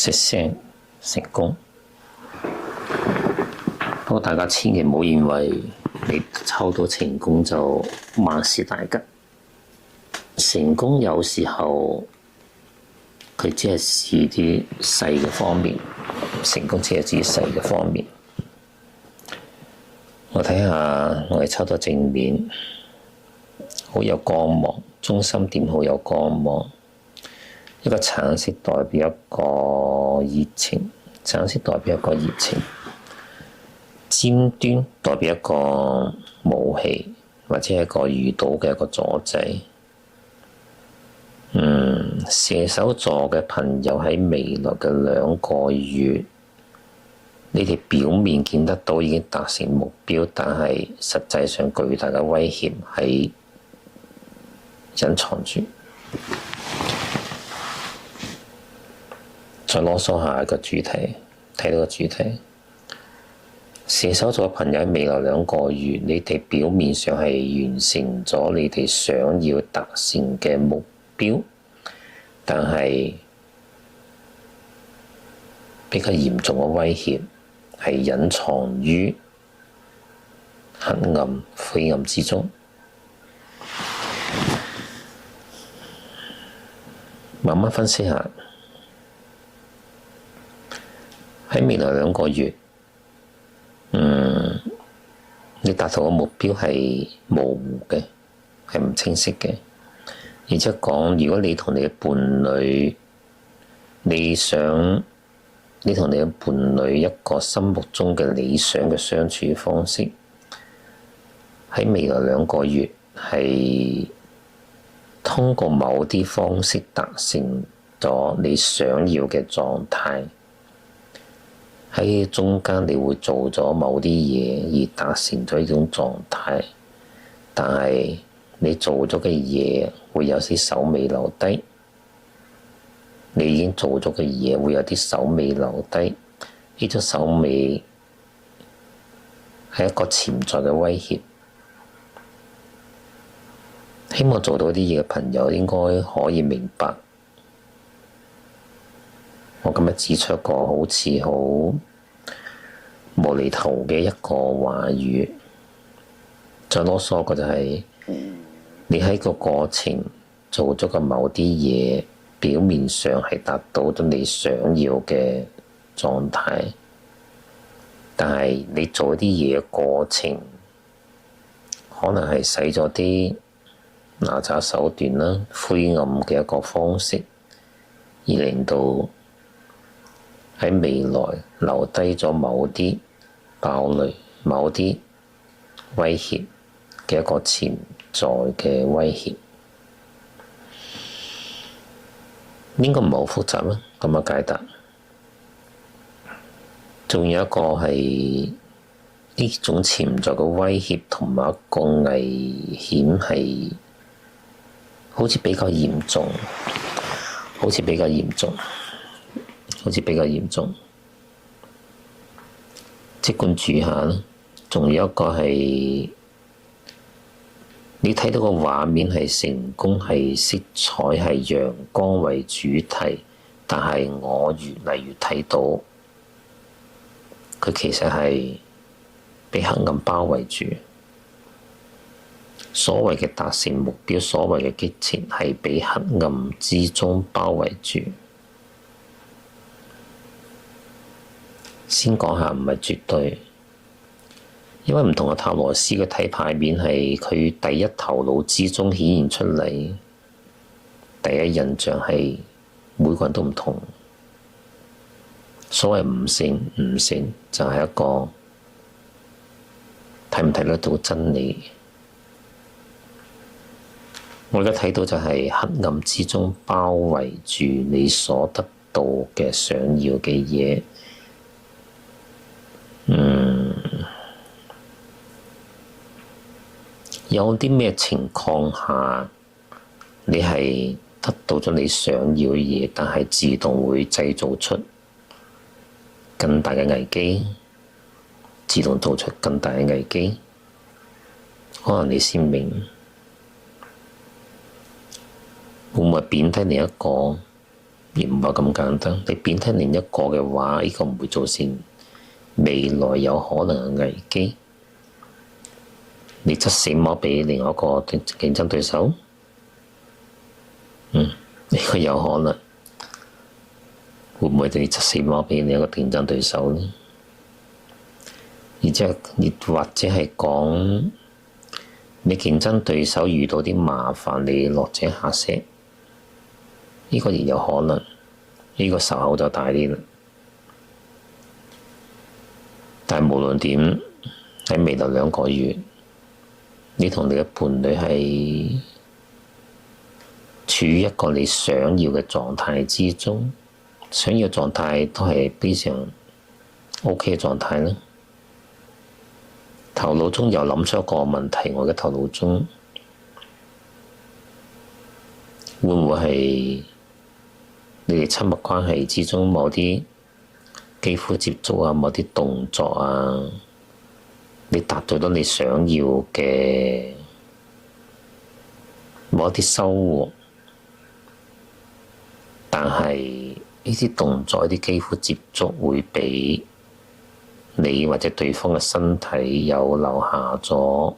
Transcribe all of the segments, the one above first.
食聲成功。不過大家千祈唔好認為你抽到成功就萬事大吉。成功有時候佢只係指啲細嘅方面，成功只係指細嘅方面。我睇下我哋抽到正面，好有光芒，中心點好有光芒。一個橙色代表一個熱情，橙色代表一個熱情。尖端代表一個武器，或者係一個遇到嘅一個阻滯。射手座嘅朋友喺未來嘅2個月，你哋表面見得到已經達成目標，但係實際上巨大嘅威脅係隱藏住。再囉嗦下一個主題，睇到個主題。射手座嘅朋友喺未來2個月，你哋表面上係完成咗你哋想要達成嘅目標，但係比較嚴重嘅威脅係隱藏於黑暗、灰暗之中。慢慢分析下，喺未來2個月，你達到嘅目標係模糊嘅，係唔清晰嘅。而且講，如果你同你嘅伴侶，你同你嘅伴侶一個心目中嘅理想嘅相處方式，喺未來2個月係通過某啲方式達成咗你想要嘅狀態。喺中間你會做咗某啲嘢而達成咗呢種狀態，但係你做咗嘅嘢會有啲手尾留低，你已經做咗嘅嘢會有啲手尾留低，呢種手尾係一個潛在嘅威脅。希望做到啲嘢嘅朋友應該可以明白。我今日指出個好似好無厘頭嘅一個話語，再囉嗦個就係、你喺個過程做咗個某啲嘢，表面上係達到咗你想要嘅狀態，但係你做啲嘢嘅過程，可能係使咗啲拿詐手段啦、灰暗嘅一個方式，而令到喺未來留低咗某啲爆雷、某啲威脅嘅一個潛在嘅威脅，應該唔係好複雜啦。咁樣解答，仲有一個係呢種潛在嘅威脅同埋一個危險係好似比較嚴重，好似比較嚴重，即管注下啦。仲有一個係你睇到個畫面係成功，係色彩係陽光為主題，但係我越嚟越睇到佢其實係被黑暗包圍住。所謂嘅達成目標，所謂嘅激情係被黑暗之中包圍住。先講下唔係絕對，因為唔同嘅塔羅師嘅睇牌面係佢第一頭腦之中顯現出嚟，第一印象係每個人都唔同。所謂唔信就係一個睇唔睇得到真理。我而家睇到就係黑暗之中包圍住你所得到嘅想要嘅嘢。有啲咩情況下你係得到咗你想要嘅嘢，但係自動會製造出更大嘅危機，自動做出更大嘅危機，可能你先明，會唔會貶低你一個而唔係咁簡單。你貶低另一個嘅話，呢個唔會造成未來有可能嘅危機。你執死貓俾另外一個競爭對手，呢個有可能。會唔會你執死貓俾另一個競爭對手呢？或者係講你競爭對手遇到啲麻煩，你落井下石，呢個亦有可能。呢個仇口就大啲啦。但係無論點，喺未來2個月，你同你嘅伴侶係處於一個你想要嘅狀態之中，想要嘅狀態都係非常 OK 嘅狀態啦。頭腦中又諗出一個問題，我嘅頭腦中會唔會係你哋親密關係之中某啲肌膚接觸啊，某啲動作啊，你達到咗你想要嘅某一啲收穫，但係呢啲動作、呢啲肌膚接觸會俾你或者對方嘅身體有留下咗，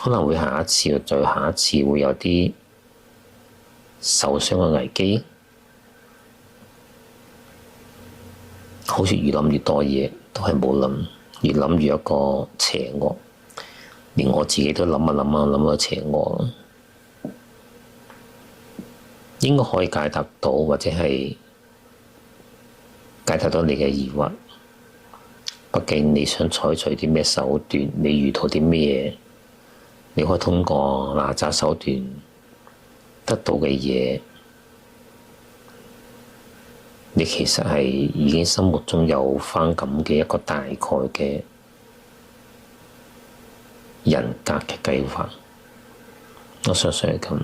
可能會下一次再下一次會有啲受傷嘅危機，好似越諗越多嘢，都係冇諗，越諗越一個邪惡，連我自己都諗啊諗到邪惡，應該可以解答到，或者係解答到你嘅疑惑。畢竟你想採取啲咩手段，你遇到啲咩，你可以通過哪吒手段得到嘅嘢，你其實係已經心目中有翻咁嘅一個大概嘅人格嘅計劃，我相信係咁。